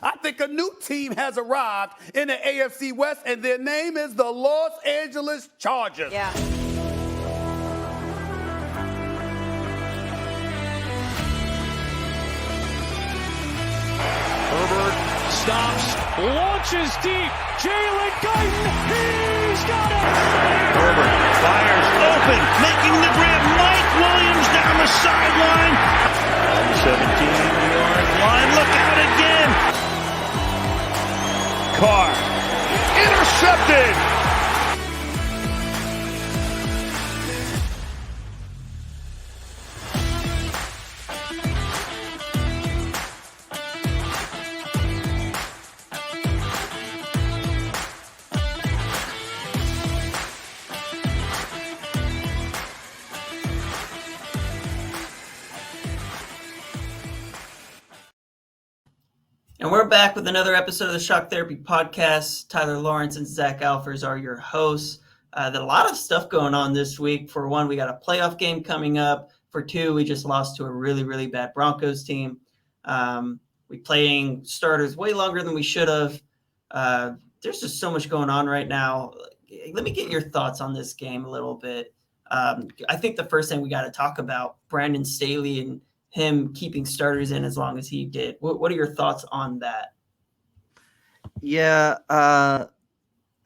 I think a new team has arrived in the AFC West, and their name is the Los Angeles Chargers. Yeah. Herbert stops, launches deep. Jalen Guyton, he's got it! Herbert fires open, making the grab. Mike Williams down the sideline. On the 17-yard line, look out again. Carr, intercepted. And we're back with another episode of the Shock Therapy Podcast. Tyler Lawrence and Zach Alfers are your hosts. There's a lot of stuff going on this week. For one, we got a playoff game coming up. For two, we just lost to a really, really bad Broncos team. We playing starters way longer than we should have. There's just so much going on right now. Let me get your thoughts on this game a little bit. I think the first thing we got to talk about, Brandon Staley and him keeping starters in as long as he did. What are your thoughts on that? Yeah, I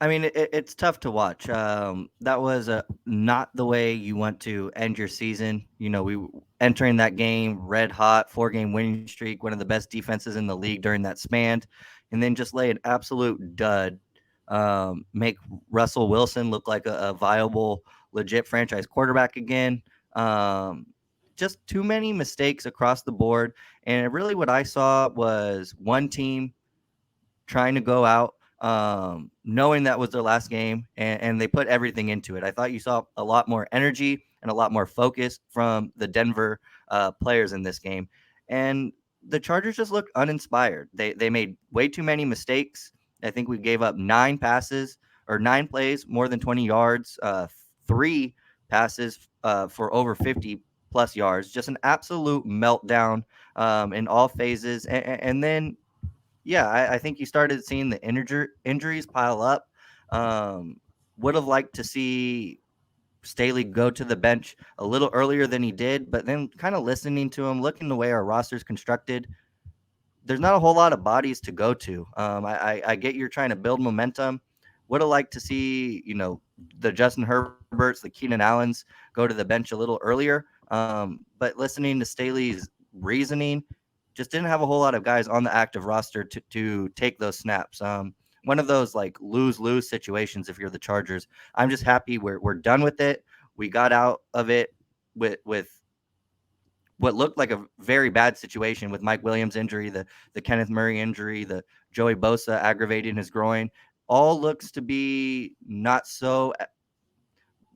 mean, it's tough to watch. That was not the way you want to end your season. You know, we entering that game red hot, 4-game winning streak, one of the best defenses in the league during that span, and then just lay an absolute dud, make Russell Wilson look like a viable, legit franchise quarterback again. Just too many mistakes across the board. And really what I saw was one team trying to go out, knowing that was their last game, and they put everything into it. I thought you saw a lot more energy and a lot more focus from the Denver players in this game. And the Chargers just looked uninspired. They made way too many mistakes. I think we gave up 9 plays, more than 20 yards, 3 passes for over 50 plus yards, just an absolute meltdown in all phases. And then, yeah, I think you started seeing the injuries pile up. Would have liked to see Staley go to the bench a little earlier than he did, but then kind of listening to him, looking the way our roster's constructed, there's not a whole lot of bodies to go to. I get you're trying to build momentum. Would have liked to see, the Justin Herberts, the Keenan Allens go to the bench a little earlier. But listening to Staley's reasoning, just didn't have a whole lot of guys on the active roster to take those snaps. One of those like lose-lose situations if you're the Chargers. I'm just happy we're done with it. We got out of it with what looked like a very bad situation with Mike Williams' injury, the Kenneth Murray injury, the Joey Bosa aggravating his groin. All looks to be not so.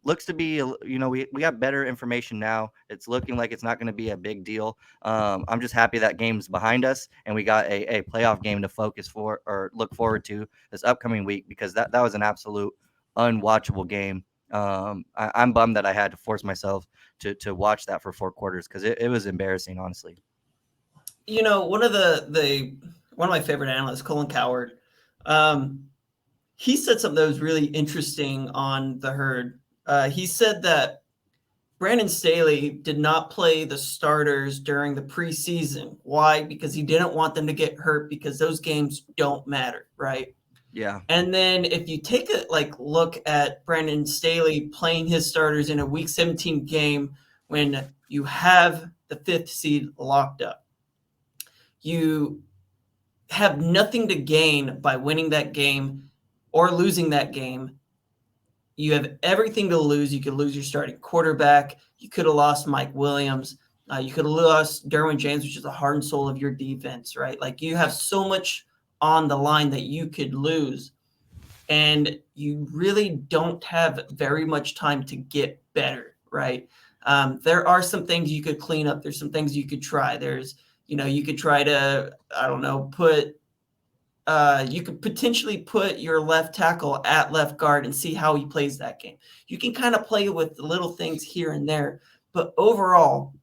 Looks to be, we got better information now. It's looking like it's not going to be a big deal. I'm just happy that game's behind us and we got a playoff game to focus for or look forward to this upcoming week, because that was an absolute unwatchable game. I'm bummed that I had to force myself to watch that for 4 quarters, because it was embarrassing, honestly. One of my favorite analysts, Colin Coward, he said something that was really interesting on the Herd. He said that Brandon Staley did not play the starters during the preseason. Why? Because he didn't want them to get hurt, because those games don't matter, right? Yeah. And then if you take a look at Brandon Staley playing his starters in a Week 17 game when you have the 5th seed locked up, you have nothing to gain by winning that game or losing that game. You have everything to lose. You could lose your starting quarterback. You could have lost Mike Williams. You could have lost Derwin James, which is the heart and soul of your defense, right? Like, you have so much on the line that you could lose. And you really don't have very much time to get better, right? There are some things you could clean up. There's some things you could try. There's, you could try to, you could potentially put your left tackle at left guard and see how he plays that game. You can kind of play with the little things here and there, but overall,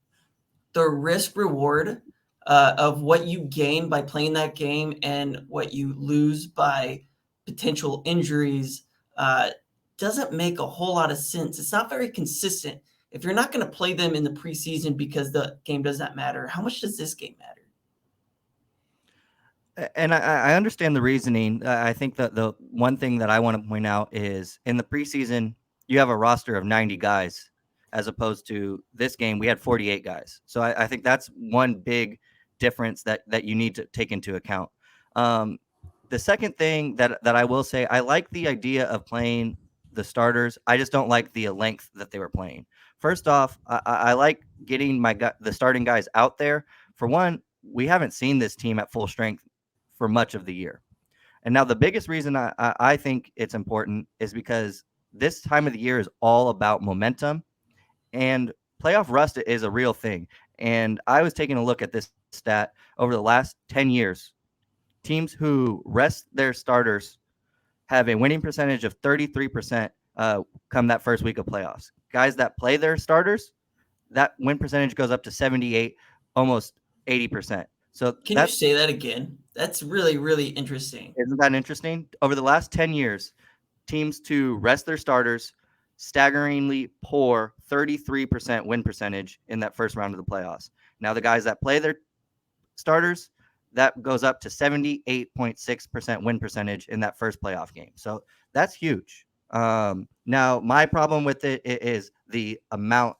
the risk reward of what you gain by playing that game and what you lose by potential injuries doesn't make a whole lot of sense. It's not very consistent. If you're not going to play them in the preseason because the game does not matter, how much does this game matter? And I understand the reasoning. I think that the one thing that I want to point out is in the preseason, you have a roster of 90 guys, as opposed to this game, we had 48 guys. So I think that's one big difference that you need to take into account. The second thing that I will say, I like the idea of playing the starters. I just don't like the length that they were playing. First off, I like getting the starting guys out there. For one, we haven't seen this team at full strength for much of the year. And now the biggest reason I think it's important is because this time of the year is all about momentum, and playoff rust is a real thing. And I was taking a look at this stat over the last 10 years. Teams who rest their starters have a winning percentage of 33% come that first week of playoffs. Guys that play their starters, that win percentage goes up to 78, almost 80%. So Can you say that again? That's really, really interesting. Isn't that interesting? Over the last 10 years, teams to rest their starters, staggeringly poor 33% win percentage in that first round of the playoffs. Now the guys that play their starters, that goes up to 78.6% win percentage in that first playoff game. So that's huge. Now my problem with it is the amount,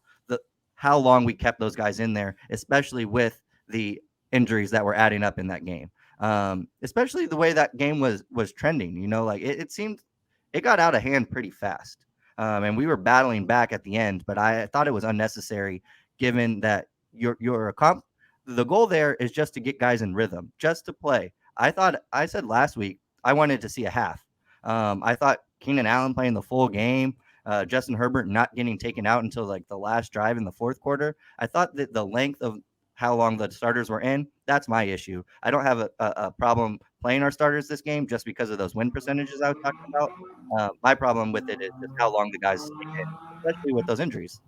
how long we kept those guys in there, especially with the injuries that were adding up in that game. Especially the way that game was trending, like it seemed it got out of hand pretty fast. And we were battling back at the end, but I thought it was unnecessary given that the goal there is just to get guys in rhythm, just to play. I said last week, I wanted to see a half. I thought Keenan Allen playing the full game, Justin Herbert not getting taken out until like the last drive in the fourth quarter. I thought that the length of how long the starters were in, that's my issue. I don't have a problem playing our starters this game just because of those win percentages I was talking about. My problem with it is just how long the guys stick in, especially with those injuries.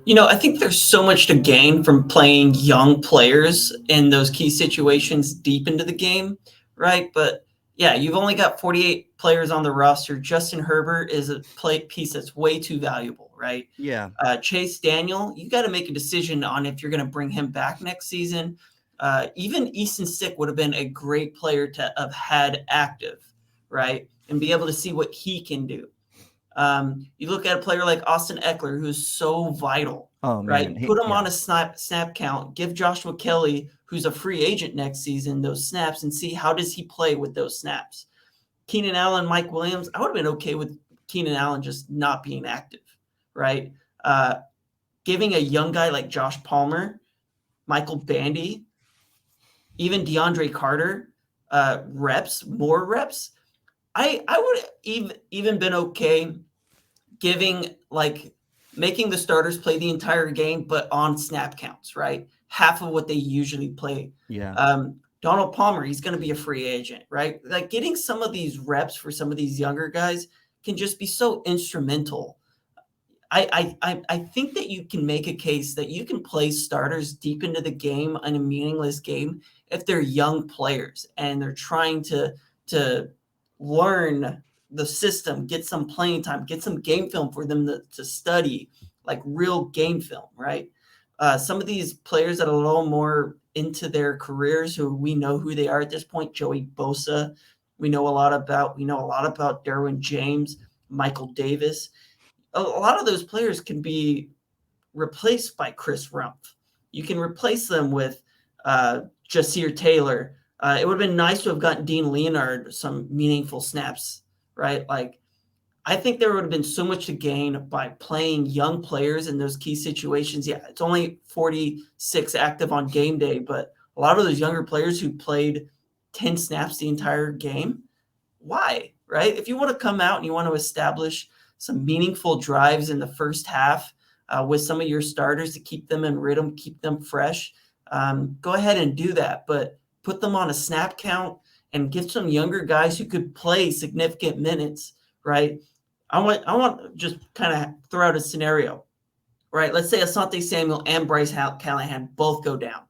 I think there's so much to gain from playing young players in those key situations deep into the game, right? But yeah, you've only got 48 players on the roster. Justin Herbert is a piece that's way too valuable, right? Yeah. Chase Daniel, you got to make a decision on if you're going to bring him back next season. Even Easton Stick would have been a great player to have had active, right? And be able to see what he can do. You look at a player like Austin Eckler, who's so vital, right? Put him on a snap count, give Joshua Kelly, who's a free agent next season, those snaps and see how does he play with those snaps. Keenan Allen, Mike Williams, I would have been okay with Keenan Allen just not being active, right? Giving a young guy like Josh Palmer, Michael Bandy, even DeAndre Carter, more reps. I would even been okay making the starters play the entire game, but on snap counts, right? Half of what they usually play. Yeah. Donald Palmer, he's going to be a free agent, right? Like getting some of these reps for some of these younger guys can just be so instrumental. I think that you can make a case that you can play starters deep into the game in a meaningless game if they're young players and they're trying to learn the system, get some playing time, get some game film for them to study, like real game film, right? Some of these players that are a little more into their careers, who we know who they are at this point, Joey Bosa, we know a lot about Derwin James, Michael Davis. A lot of those players can be replaced by Chris Rumpf. You can replace them with Jasir Taylor. It would have been nice to have gotten Dean Leonard some meaningful snaps, right? Like, I think there would have been so much to gain by playing young players in those key situations. Yeah, it's only 46 active on game day, but a lot of those younger players who played 10 snaps the entire game, why, right? If you want to come out and you want to establish some meaningful drives in the first half with some of your starters to keep them in rhythm, keep them fresh, go ahead and do that. But put them on a snap count and give some younger guys who could play significant minutes, right? I want to just kind of throw out a scenario, right? Let's say Asante Samuel and Bryce Callahan both go down.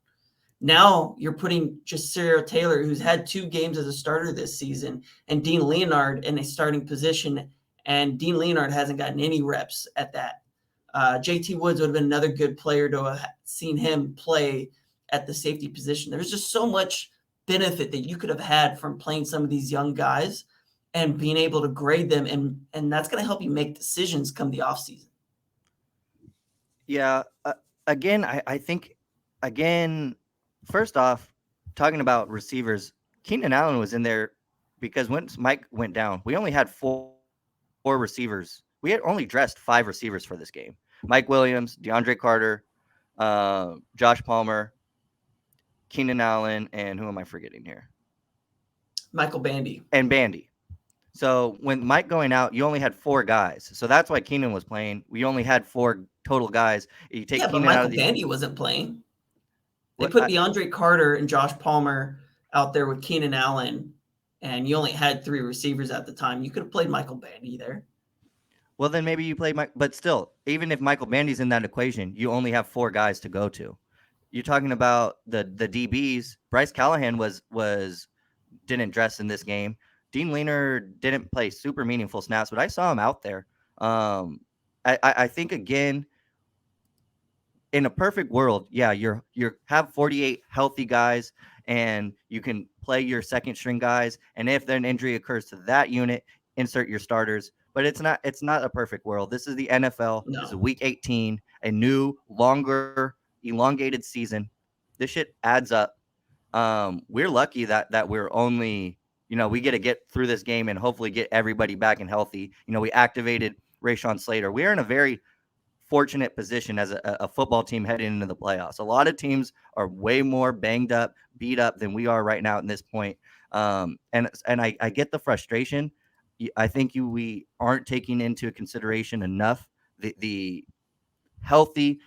Now you're putting just Jacirio Taylor, who's had 2 games as a starter this season, and Dean Leonard in a starting position, and Dean Leonard hasn't gotten any reps at that. JT Woods would have been another good player to have seen him play at the safety position. There's just so much benefit that you could have had from playing some of these young guys and being able to grade them, and that's going to help you make decisions come the offseason. Yeah. Again, I think, first off, talking about receivers, Keenan Allen was in there because once Mike went down, we only had four receivers. We had only dressed 5 receivers for this game. Mike Williams, DeAndre Carter, Josh Palmer, Keenan Allen, and who am I forgetting here? Michael Bandy. And Bandy. So when Mike going out, you only had 4 guys. So that's why Keenan was playing. We only had 4 total guys. You take Keenan but Michael out of the Bandy wasn't playing. They put DeAndre Carter and Josh Palmer out there with Keenan Allen, and you only had 3 receivers at the time. You could have played Michael Bandy there. Well, then maybe you play Mike, but still, even if Michael Bandy's in that equation, you only have 4 guys to go to. You're talking about the DBs. Bryce Callahan didn't dress in this game. Dean Leonard didn't play super meaningful snaps, but I saw him out there. I think, again, in a perfect world, yeah, you have 48 healthy guys, and you can play your second string guys. And if an injury occurs to that unit, insert your starters. But it's not a perfect world. This is the NFL. No. This is week 18, a new, longer, elongated season. This shit adds up. We're lucky that we're only, we get to get through this game and hopefully get everybody back and healthy. We activated Rashawn Slater. We're in a very fortunate position as a football team heading into the playoffs. A lot of teams are way more banged up, beat up than we are right now at this point. And I get the frustration. I think we aren't taking into consideration enough the healthy,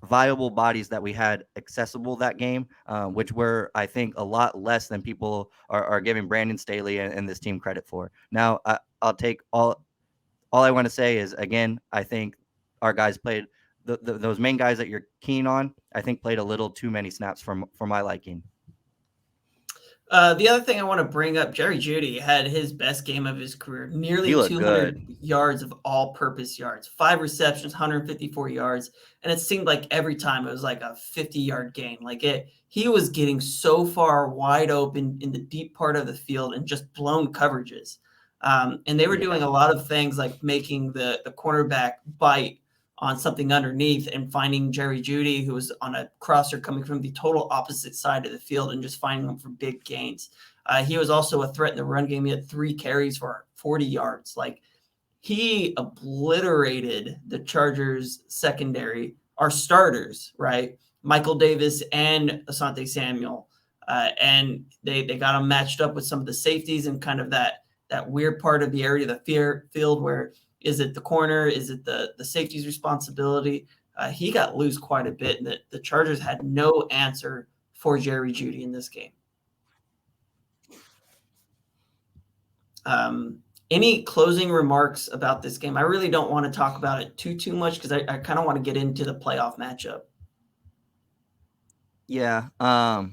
viable bodies that we had accessible that game, which were, I think, a lot less than people are giving Brandon Staley and this team credit for. Now, I'll take all I want to say is, again, I think our guys played those main guys that you're keen on, I think played a little too many snaps for my liking. The other thing I want to bring up, Jerry Jeudy had his best game of his career, nearly 200 yards of all-purpose yards, 5 receptions, 154 yards, and it seemed like every time it was like a 50-yard gain. He was getting so far wide open in the deep part of the field and just blown coverages. And they were doing a lot of things like making the cornerback bite on something underneath and finding Jerry Jeudy, who was on a crosser coming from the total opposite side of the field, and just finding him for big gains. He was also a threat in the run game. He had 3 carries for 40 yards. He obliterated the Chargers secondary, our starters, right? Michael Davis and Asante Samuel. And they got him matched up with some of the safeties and kind of that weird part of the area of the field where is it the corner? Is it the safety's responsibility? He got loose quite a bit, and the Chargers had no answer for Jerry Jeudy in this game. Any closing remarks about this game? I really don't want to talk about it too much because I kind of want to get into the playoff matchup. Yeah. I've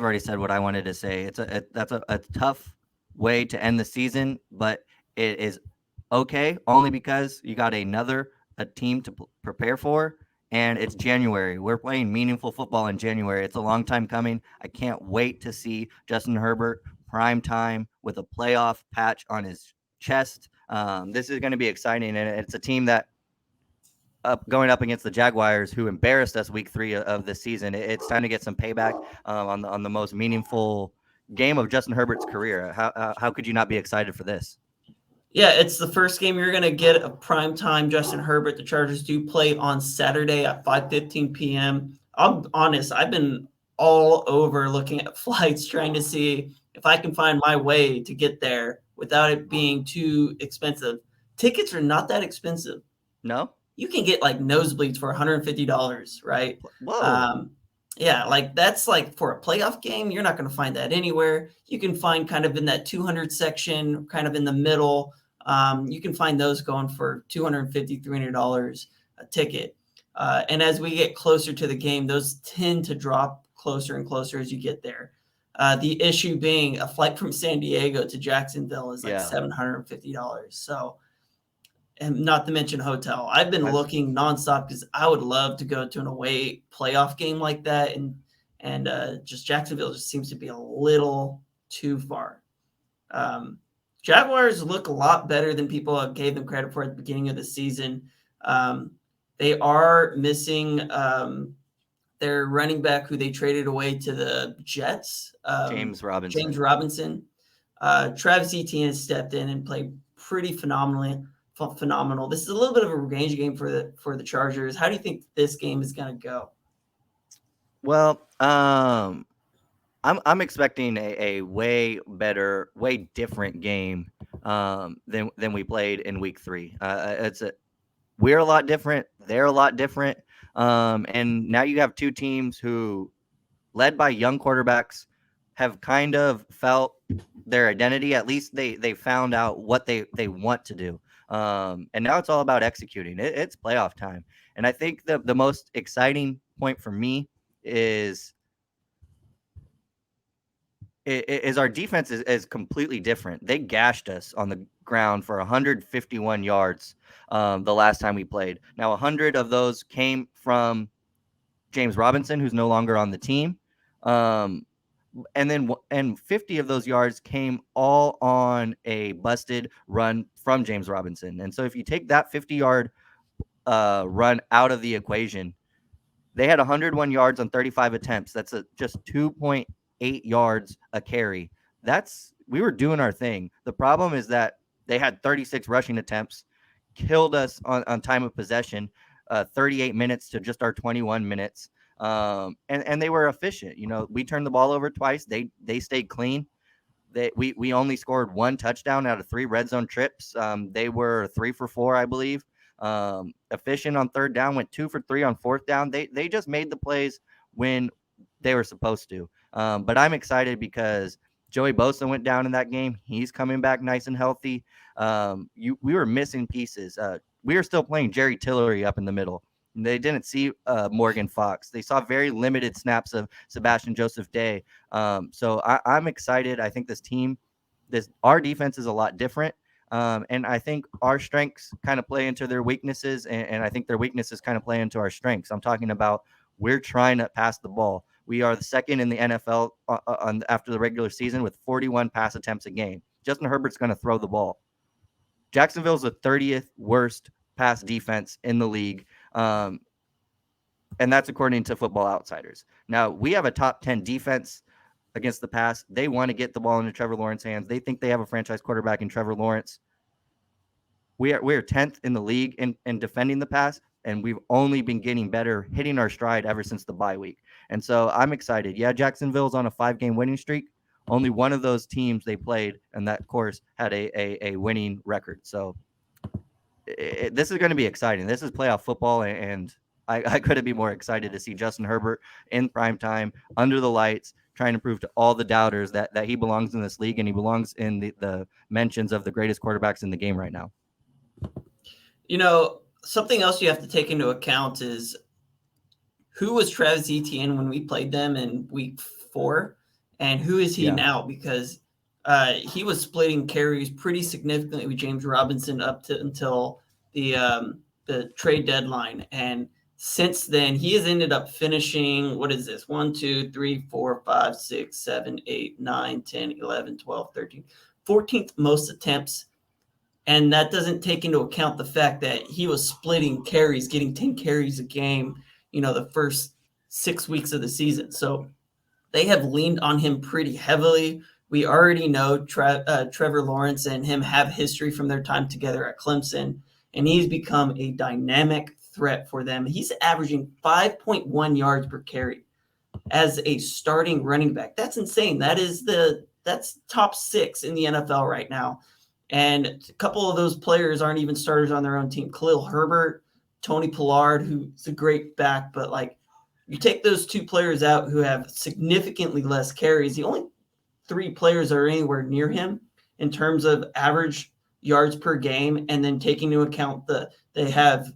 already said what I wanted to say. That's a tough way to end the season, but it is okay only because you got a team to prepare for, and it's January. We're playing meaningful football in January. It's a long time coming. I can't wait to see Justin Herbert prime time with a playoff patch on his chest. This is going to be exciting, and it's a team that going up against the Jaguars, who embarrassed us week 3 of the season. It's time to get some payback on the most meaningful game of Justin Herbert's career. How could you not be excited for this? Yeah, it's the first game you're going to get a primetime Justin Herbert. The Chargers do play on Saturday at 5:15 p.m. I'm honest, I've been all over looking at flights, trying to see if I can find my way to get there without it being too expensive. Tickets are not that expensive. No? You can get nosebleeds for $150, right? Whoa. That's for a playoff game. You're not going to find that anywhere. You can find kind of in that 200 section, kind of in the middle. You can find those going for $250, $300 a ticket. And as we get closer to the game, those tend to drop closer and closer as you get there. The issue being a flight from San Diego to Jacksonville is like $750. So, and not to mention hotel. I've been looking nonstop because I would love to go to an away playoff game like that. And just Jacksonville just seems to be a little too far. Jaguars look a lot better than people gave them credit for at the beginning of the season. They are missing their running back who they traded away to the Jets. James Robinson. Travis Etienne has stepped in and played pretty phenomenal. This is a little bit of a revenge game for the Chargers. How do you think this game is going to go? Well, I'm expecting a way better, way different game than we played in week 3. We're a lot different. They're a lot different. And now you have two teams who, led by young quarterbacks, have kind of felt their identity. At least they found out what they want to do. And now it's all about executing. It's playoff time. And I think the most exciting point for me is our defense is completely different. They gashed us on the ground for 151 yards the last time we played. Now, 100 of those came from James Robinson, who's no longer on the team. And 50 of those yards came all on a busted run from James Robinson. And so if you take that 50-yard run out of the equation, they had 101 yards on 35 attempts. That's just 2.8 yards a carry. We were doing our thing. The problem is that they had 36 rushing attempts, killed us on time of possession, 38 minutes to just our 21 minutes. And they were efficient. We turned the ball over twice. They stayed clean. We only scored 1 touchdown out of 3 red zone trips. They were 3 for 4, I believe. Efficient on third down, went 2 for 3 on fourth down. They just made the plays when they were supposed to. But I'm excited because Joey Bosa went down in that game. He's coming back nice and healthy. We were missing pieces. We were still playing Jerry Tillery up in the middle. They didn't see Morgan Fox. They saw very limited snaps of Sebastian Joseph Day. So I'm excited. I think our defense is a lot different. And I think our strengths kind of play into their weaknesses, and I think their weaknesses kind of play into our strengths. I'm talking about we're trying to pass the ball. We are the second in the NFL after the regular season with 41 pass attempts a game. Justin Herbert's going to throw the ball. Jacksonville's the 30th worst pass defense in the league, and that's according to Football Outsiders. Now, we have a top 10 defense against the pass. They want to get the ball into Trevor Lawrence's hands. They think they have a franchise quarterback in Trevor Lawrence. We are 10th in the league in defending the pass, and we've only been getting better, hitting our stride ever since the bye week. And so I'm excited. Yeah, Jacksonville's on a 5-game winning streak. Only one of those teams they played, and that, of course, had a winning record. So this is going to be exciting. This is playoff football, and I couldn't be more excited to see Justin Herbert in prime time, under the lights, trying to prove to all the doubters that he belongs in this league, and he belongs in the mentions of the greatest quarterbacks in the game right now. Something else you have to take into account is who was Travis Etienne when we played them in week 4, and who is he now? Because he was splitting carries pretty significantly with James Robinson up to until the trade deadline. And since then, he has ended up finishing, 1, 2, 3, 4, 5, 6, 7, 8, 9, 10, 11, 12, 13, 14th most attempts. And that doesn't take into account the fact that he was splitting carries, getting 10 carries a game, the first 6 weeks of the season. So they have leaned on him pretty heavily. We already know Trevor Lawrence and him have history from their time together at Clemson, and he's become a dynamic threat for them. He's averaging 5.1 yards per carry as a starting running back. That's insane. That's top 6 in the NFL right now. And a couple of those players aren't even starters on their own team. Khalil Herbert, Tony Pollard, who's a great back, but you take those 2 players out who have significantly less carries. The only 3 players are anywhere near him in terms of average yards per game, and then taking into account they have,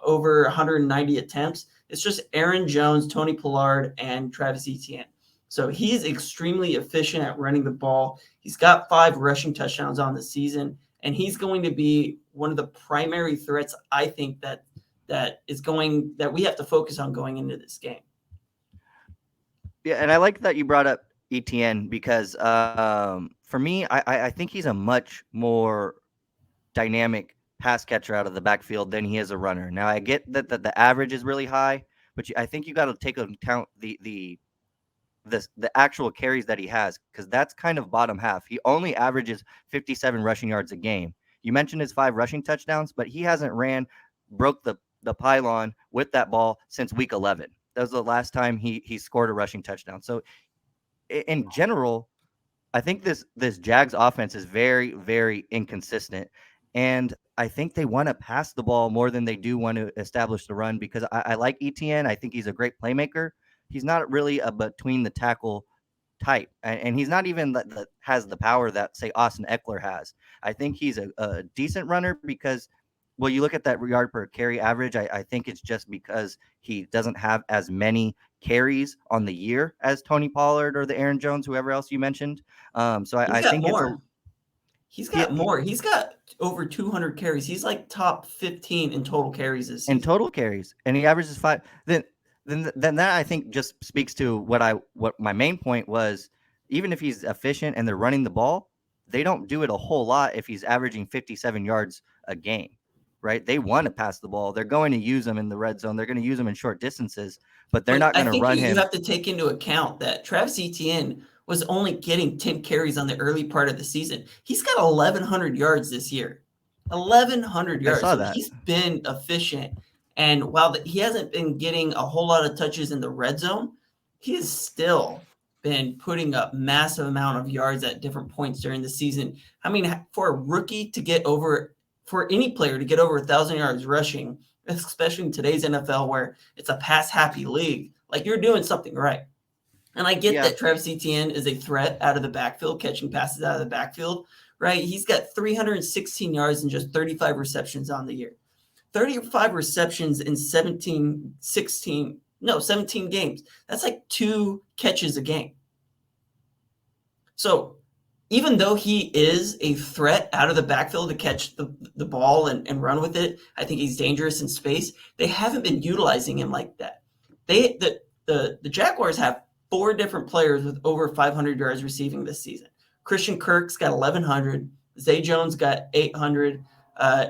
over 190 attempts. It's just Aaron Jones, Tony Pollard, and Travis Etienne. So he's extremely efficient at running the ball. He's got 5 rushing touchdowns on the season, and he's going to be one of the primary threats, I think, that we have to focus on going into this game. Yeah, and I like that you brought up ETN because for me, I think he's a much more dynamic pass catcher out of the backfield than he is a runner. Now, I get that the average is really high, but I think you got to take into account the actual carries that he has, because that's kind of bottom half. He only averages 57 rushing yards a game. You mentioned his 5 rushing touchdowns, but he hasn't broke the pylon with that ball since week 11. That was the last time he scored a rushing touchdown. So in general, I think this Jags offense is very, very inconsistent. And I think they want to pass the ball more than they do want to establish the run, because I like ETN. I think he's a great playmaker. He's not really a between the tackle type. And he's not even that has the power that, say, Austin Eckler has. I think he's a decent runner because, well, you look at that yard per carry average, I think it's just because he doesn't have as many carries on the year as Tony Pollard or the Aaron Jones, whoever else you mentioned. So I think more. He's got more. He's got over 200 carries. He's like top 15 in total carries this season. In total carries, and he averages 5. Then that I think just speaks to what my main point was. Even if he's efficient and they're running the ball, they don't do it a whole lot if he's averaging 57 yards a game. Right? They want to pass the ball. They're going to use them in the red zone. They're going to use them in short distances, but they're not going to run him. You have to take into account that Travis Etienne was only getting 10 carries on the early part of the season. He's got 1,100 yards this year. 1,100 yards. I saw that. He's been efficient. And while he hasn't been getting a whole lot of touches in the red zone, he has still been putting up massive amount of yards at different points during the season. I mean, for a rookie to get over – for any player to get over 1,000 yards rushing, especially in today's NFL where it's a pass-happy league, like you're doing something right. And I get that Travis Etienne is a threat out of the backfield, catching passes out of the backfield, right? He's got 316 yards and just 35 receptions on the year. 35 receptions in 17 games. That's like 2 catches a game. So even though he is a threat out of the backfield to catch the ball and run with it, I think he's dangerous in space. They haven't been utilizing him like that. The Jaguars have 4 different players with over 500 yards receiving this season. Christian Kirk's got 1,100. Zay Jones got 800.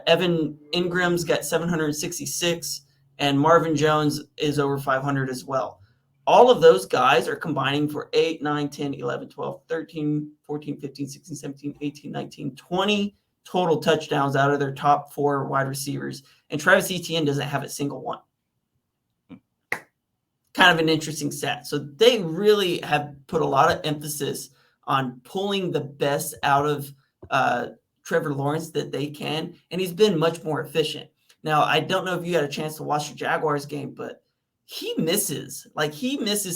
Evan Ingram's got 766. And Marvin Jones is over 500 as well. All of those guys are combining for 8, 9, 10, 11, 12, 13, 14, 15, 16, 17, 18, 19, 20 total touchdowns out of their top 4 wide receivers. And Travis Etienne doesn't have a single one. Kind of an interesting stat. So they really have put a lot of emphasis on pulling the best out of Trevor Lawrence that they can. And he's been much more efficient. Now, I don't know if you got a chance to watch the Jaguars game, but he misses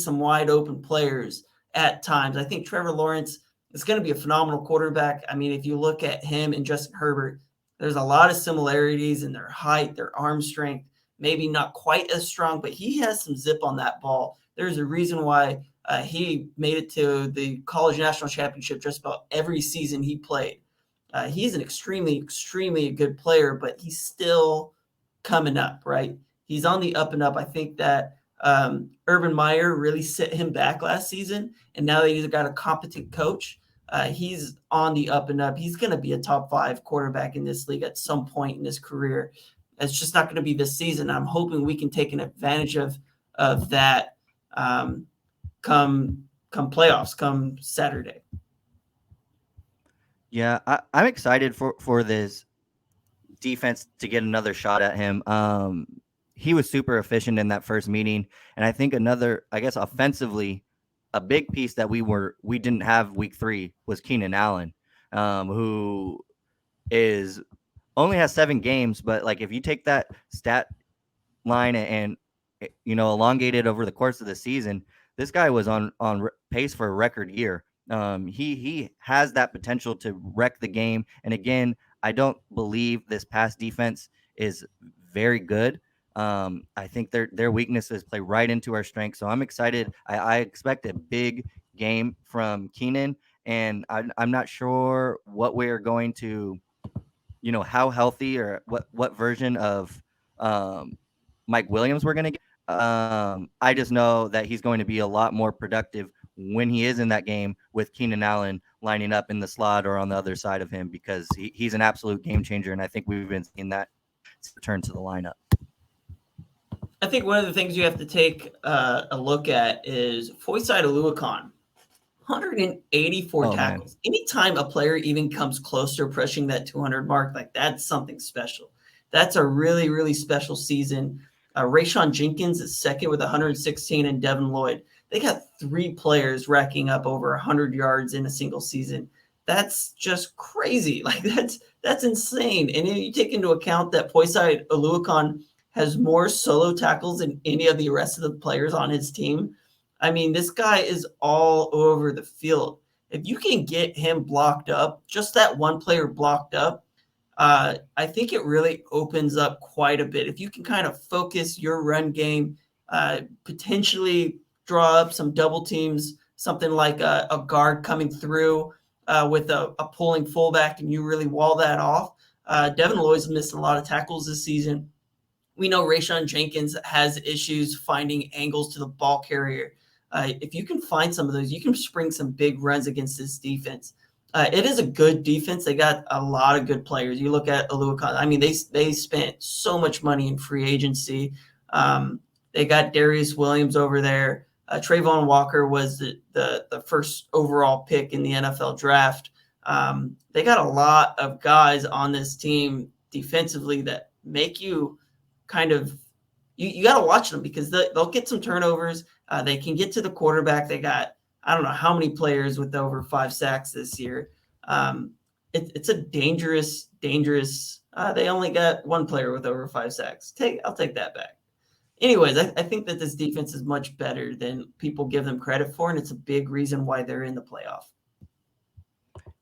some wide open players at times. I think Trevor Lawrence is going to be a phenomenal quarterback. I mean, if you look at him and Justin Herbert, there's a lot of similarities in their height, their arm strength, maybe not quite as strong, but he has some zip on that ball. There's a reason why he made it to the college national championship just about every season he played. He's an extremely, extremely good player, but he's still coming up, right? He's on the up and up. I think that Urban Meyer really set him back last season, and now that he's got a competent coach, he's on the up and up. He's going to be a top 5 quarterback in this league at some point in his career. It's just not going to be this season. I'm hoping we can take an advantage of that come playoffs, come Saturday. Yeah, I'm excited for this defense to get another shot at him. He was super efficient in that first meeting. And I think offensively, a big piece that we didn't have week 3 was Keenan Allen, who only has 7 games. But like, if you take that stat line and elongate it over the course of the season, this guy was on pace for a record year. He has that potential to wreck the game. And again, I don't believe this pass defense is very good. I think their weaknesses play right into our strengths. So I'm excited. I expect a big game from Keenan, and I'm not sure what we're going to, how healthy or what version of Mike Williams we're going to get. I just know that he's going to be a lot more productive when he is in that game with Keenan Allen lining up in the slot or on the other side of him, because he's an absolute game changer, and I think we've been seeing that return to the lineup. I think one of the things you have to take a look at is Foyeside Aluakon, 184 tackles. Man. Anytime a player even comes close to approaching that 200 mark, like that's something special. That's a really, really special season. Rayshawn Jenkins is second with 116, and Devin Lloyd. They got 3 players racking up over 100 yards in a single season. That's just crazy. Like that's insane. And you take into account that Foyeside Aluakon has more solo tackles than any of the rest of the players on his team. I mean, this guy is all over the field. If you can get him blocked up, just that one player blocked up, I think it really opens up quite a bit. If you can kind of focus your run game, potentially draw up some double teams, something like a guard coming through with a pulling fullback, and you really wall that off. Devin Lloyd's missed a lot of tackles this season. We know Rayshawn Jenkins has issues finding angles to the ball carrier. If you can find some of those, you can spring some big runs against this defense. It is a good defense. They got a lot of good players. You look at Aluakon. I mean, they spent so much money in free agency. They got Darius Williams over there. Trayvon Walker was the first overall pick in the NFL draft. They got a lot of guys on this team defensively that make you kind of you got to watch them, because they'll get some turnovers. They can get to the quarterback. They got, I don't know how many players with over 5 sacks this year. It's a dangerous. They only got 1 player with over 5 sacks. I'll take that back. Anyways, I think that this defense is much better than people give them credit for, and it's a big reason why they're in the playoff.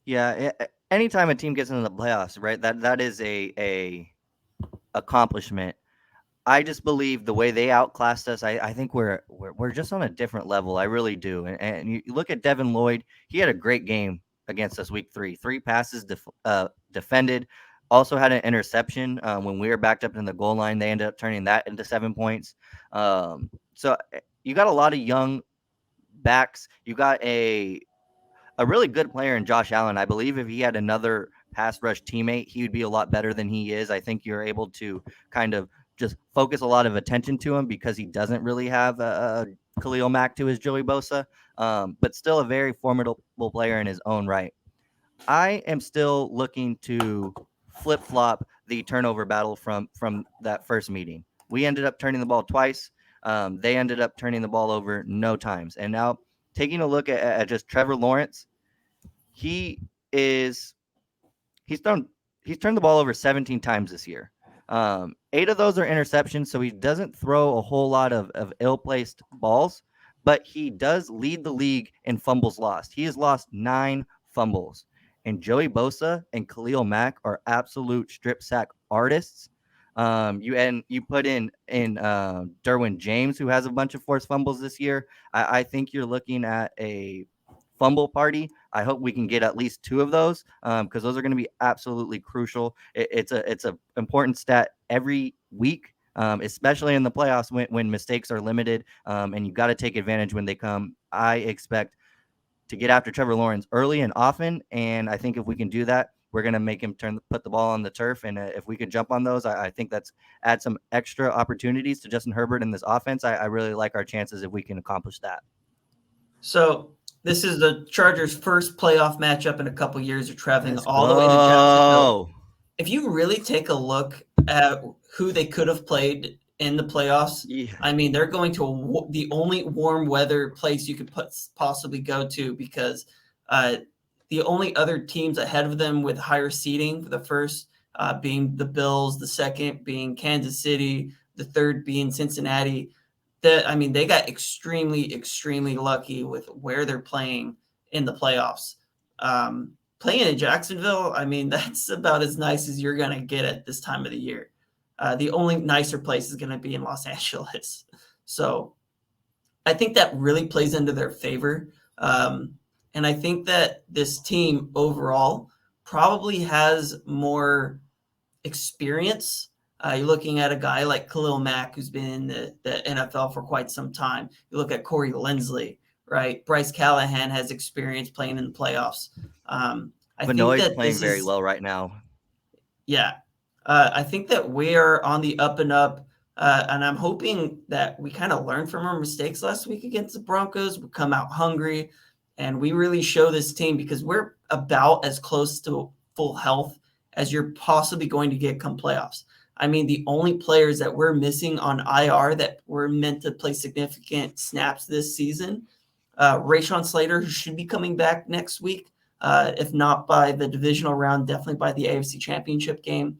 Yeah, anytime a team gets into the playoffs, right? That is a accomplishment. I just believe the way they outclassed us, I think we're just on a different level. I really do. And you look at Devin Lloyd, he had a great game against us week 3. 3 passes defended, also had an interception when we were backed up in the goal line. They ended up turning that into 7 points. So you got a lot of young backs. You got a really good player in Josh Allen. I believe if he had another pass rush teammate, he would be a lot better than he is. I think you're able to kind of just focus a lot of attention to him because he doesn't really have a Khalil Mack to his Joey Bosa, but still a very formidable player in his own right. I am still looking to flip-flop the turnover battle from that first meeting. We ended up turning the ball twice. They ended up turning the ball over no times. And now taking a look at just Trevor Lawrence, he's turned the ball over 17 times this year. 8 of those are interceptions, so he doesn't throw a whole lot of ill-placed balls, but he does lead the league in fumbles lost. He has lost 9 fumbles. And Joey Bosa and Khalil Mack are absolute strip sack artists. You put in Derwin James, who has a bunch of forced fumbles this year. I think you're looking at a fumble party. I hope we can get at least 2 of those, because those are going to be absolutely crucial. It's a important stat every week, especially in the playoffs when mistakes are limited, and you got to take advantage when they come. I expect to get after Trevor Lawrence early and often, and I think if we can do that, we're going to make him put the ball on the turf. And if we could jump on those, I think that's add some extra opportunities to Justin Herbert in this offense. I really like our chances if we can accomplish that. So this is the Chargers' first playoff matchup in a couple years. They're traveling all the way to Jacksonville. If you really take a look at who they could have played in the playoffs, I mean, they're going to the only warm weather place you could possibly go to, because the only other teams ahead of them with higher seeding, the first being the Bills, the second being Kansas City, the third being Cincinnati. They got extremely, extremely lucky with where they're playing in the playoffs. playing in Jacksonville, I mean, that's about as nice as you're going to get at this time of the year. The only nicer place is going to be in Los Angeles. So I think that really plays into their favor. And I think that this team overall probably has more experience. You're looking at a guy like Khalil Mack, who's been in the NFL for quite some time. You look at Corey Linsley, right? Bryce Callahan has experience playing in the playoffs. I think Benoit's that playing very well right now. Yeah. I think that we are on the up and up. And I'm hoping that we kind of learn from our mistakes last week against the Broncos. We come out hungry and we really show this team, because we're about as close to full health as you're possibly going to get come playoffs. I mean, the only players that we're missing on IR that were meant to play significant snaps this season, Rashawn Slater, who should be coming back next week, if not by the divisional round, definitely by the AFC Championship game.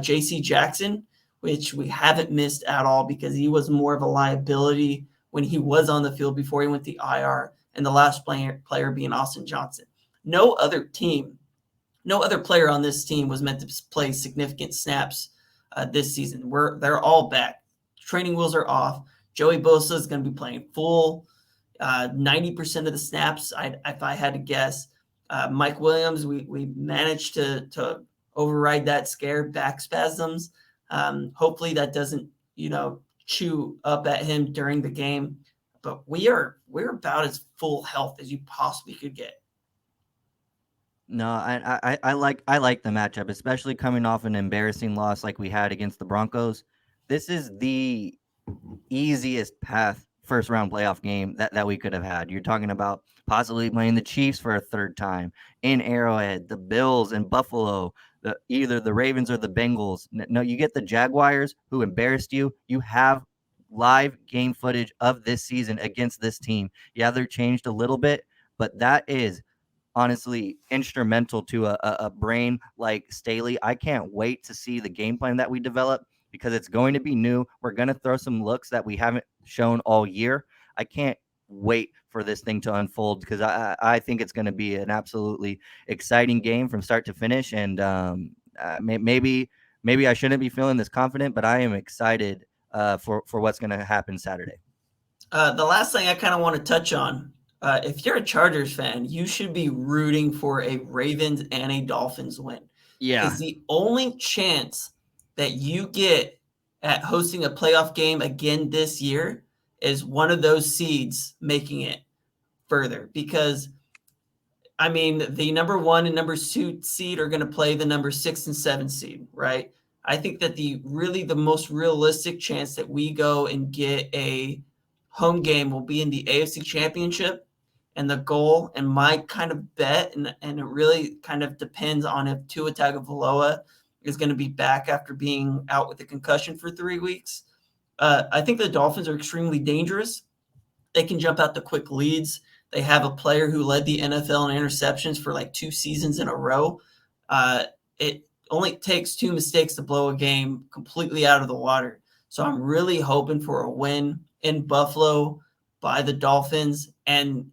J.C. Jackson, which we haven't missed at all because he was more of a liability when he was on the field before he went to IR, and the last player being Austin Johnson. No other player on this team was meant to play significant snaps this season. They're all back. Training wheels are off. Joey Bosa is going to be playing full 90% of the snaps, if I had to guess. Mike Williams, we managed to override that scare, back spasms. Hopefully that doesn't, chew up at him during the game. But we're about as full health as you possibly could get. No, I like the matchup, especially coming off an embarrassing loss like we had against the Broncos. This is the easiest path first round playoff game that we could have had. You're talking about possibly playing the Chiefs for a third time in Arrowhead, the Bills and Buffalo, either the Ravens or the Bengals. No, you get the Jaguars, who embarrassed you. You have live game footage of this season against this team. Yeah, they're changed a little bit, but that is honestly instrumental to a brain like Staley. I can't wait to see the game plan that we develop, because it's going to be new. We're going to throw some looks that we haven't shown all year. I can't wait for this thing to unfold, because I think it's going to be an absolutely exciting game from start to finish. And maybe I shouldn't be feeling this confident, but I am excited for what's going to happen Saturday. The last thing I kind of want to touch on, if you're a Chargers fan, you should be rooting for a Ravens and a Dolphins win. Yeah. Because the only chance that you get at hosting a playoff game again this year is one of those seeds making it further. Because, I mean, the number 1 and number 2 seed are going to play the number 6 and 7 seed, right? I think that the most realistic chance that we go and get a home game will be in the AFC Championship. And the goal, and my kind of bet, and it really kind of depends on if Tua Tagovailoa is going to be back after being out with a concussion for 3 weeks. I think the Dolphins are extremely dangerous. They can jump out to quick leads. They have a player who led the NFL in interceptions for like 2 seasons in a row. It only takes 2 mistakes to blow a game completely out of the water. So I'm really hoping for a win in Buffalo by the Dolphins. And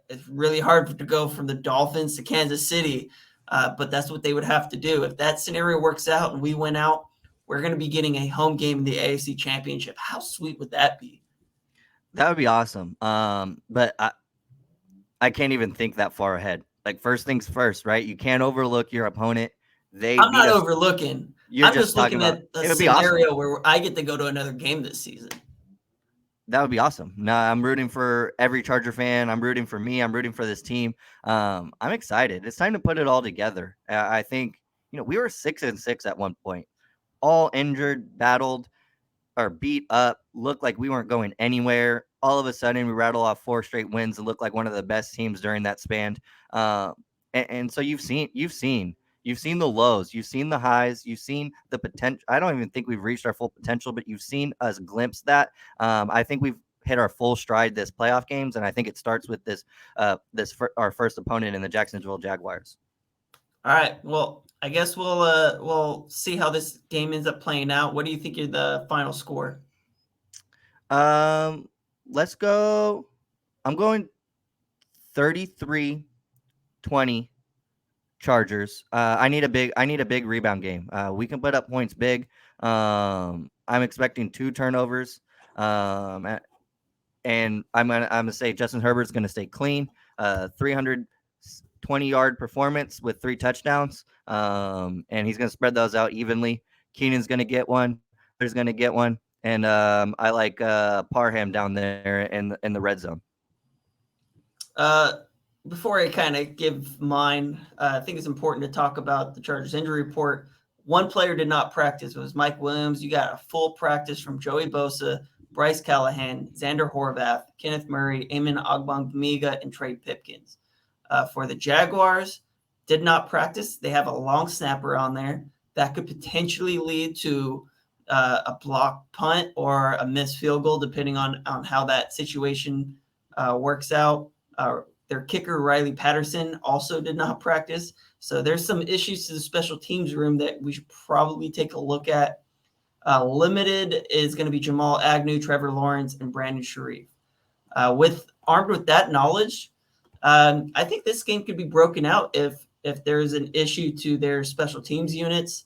it's really hard to go from the Dolphins to Kansas City, but that's what they would have to do. If that scenario works out and we win out, we're going to be getting a home game in the AFC Championship. How sweet would that be? That would be awesome. But I can't even think that far ahead. Like, first things first, right? You can't overlook your opponent. I'm not overlooking. I'm just looking at a scenario where I get to go to another game this season. That would be awesome. No, I'm rooting for every Charger fan. I'm rooting for me. I'm rooting for this team. I'm excited. It's time to put it all together. I think, we were 6-6 at one point, all injured, battled, or beat up, looked like we weren't going anywhere. All of a sudden, we rattle off 4 straight wins and look like one of the best teams during that span. And so you've seen the lows, you've seen the highs, you've seen the potential. I don't even think we've reached our full potential, but you've seen us glimpse that. I think we've hit our full stride this playoff games, and I think it starts with our first opponent in the Jacksonville Jaguars. All right. Well, I guess we'll see how this game ends up playing out. What do you think is the final score? Let's go. I'm going 33-20. Chargers. I need a big rebound game. We can put up points big. I'm expecting 2 turnovers. And I'm gonna say Justin Herbert's gonna stay clean. 320-yard performance with 3 touchdowns. And he's gonna spread those out evenly. Keenan's gonna get one. There's gonna get one. And I like Parham down there in the red zone. Before I kind of give mine, I think it's important to talk about the Chargers injury report. One player did not practice. It was Mike Williams. You got a full practice from Joey Bosa, Bryce Callahan, Xander Horvath, Kenneth Murray, Eamon Ogbongbemiga, and Trey Pipkins. For the Jaguars, did not practice. They have a long snapper on there that could potentially lead to a blocked punt or a missed field goal, depending on how that situation works out. Their kicker, Riley Patterson, also did not practice. So there's some issues to the special teams room that we should probably take a look at. Limited is going to be Jamal Agnew, Trevor Lawrence, and Brandon Sharif. Armed with that knowledge, I think this game could be broken out if there's an issue to their special teams units.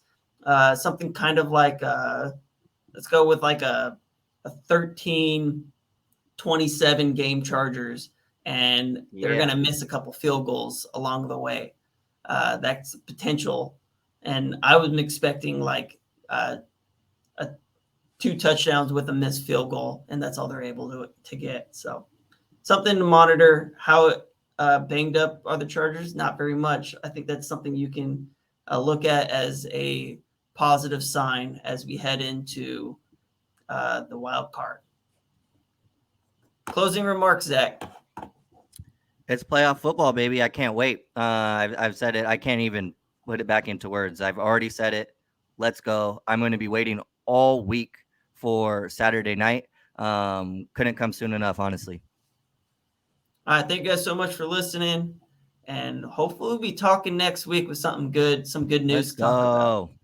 Something kind of like, let's go with like a 13-27 game Chargers, and they're going to miss a couple field goals along the way. That's potential. And I was expecting like 2 touchdowns with a missed field goal, and that's all they're able to get. So something to monitor. How banged up are the Chargers? Not very much. I think that's something you can look at as a positive sign as we head into the wild card. Closing remarks, Zach. It's playoff football, baby. I can't wait. I've said it. I can't even put it back into words. I've already said it. Let's go. I'm going to be waiting all week for Saturday night. Couldn't come soon enough, honestly. All right. Thank you guys so much for listening. And hopefully we'll be talking next week with something good, some good news Let's to talk about. go.